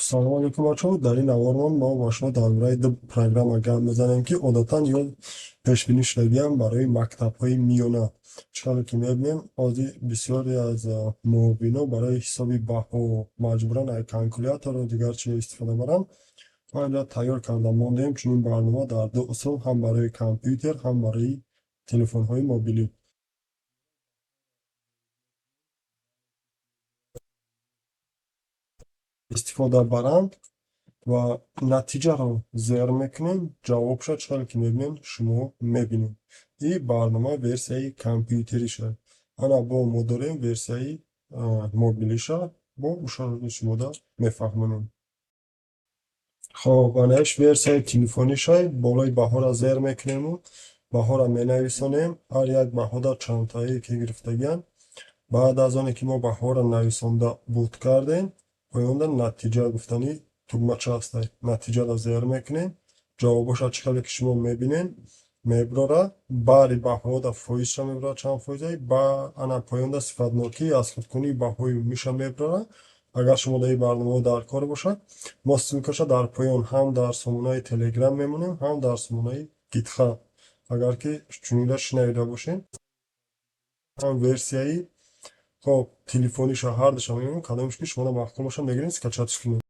Салом алейкум бачаҳо. Дар ин аввор мо ба шумо дар бораи ду программа гап мезанем, ки одатан ё пешбинӣ шудагиам барои мактабҳои миёна. Чӣ каре ки мебинем, ҳозир бисёре аз муовинон барои ҳисоби баҳо маҷбуран ай калькулятору дигар чиз истифода баранд. Мо инҷо тайёр карда мондаем чунин барнома дар ду усул, ҳам барои компютер, ҳам барои телефонҳои мобилӣ истифода баранд ва натиҷаро зер мекунем. Ҷавобшо чӣ каре ки мебинем, шумо мебинед. И барнома версияи компютериша. Ана бо мо дорем версияи мобилиша, бо ишораи шумода мефаҳмонем. Хоб, анаиш версияи телефониша болои баҳоро зер мекунему, баҳоро менависонем. Ҳар як баҳода чандтае ки гирифтагианд. Баъд аз оне ки мо баҳоро нависонда буд кардем, поёнда натиҷа гуфтани тугмача ҳастай. Натиҷаро зер мекунем. Ҷавобоша чӣ кале ки шумо мебинед меброра. Баъри баҳода фоизша меброра, чанд фоизай. Ба ана поёнда сифатнокӣ аз худкунии баҳои умумиша меброра. Агар шумо дар ин барномаҳо дар кор бошад, мо ссилкаша дар поён ҳам дар сомонаи телеграм мемонем, ҳам дар сомонаи гитхаб. Агар ки чунинро шинавида бошед, ҳам версияи хоб телефониша ҳар душа мебинем, кадомеш ки шуморо маҳкумаша мегирем скачатиш кунем.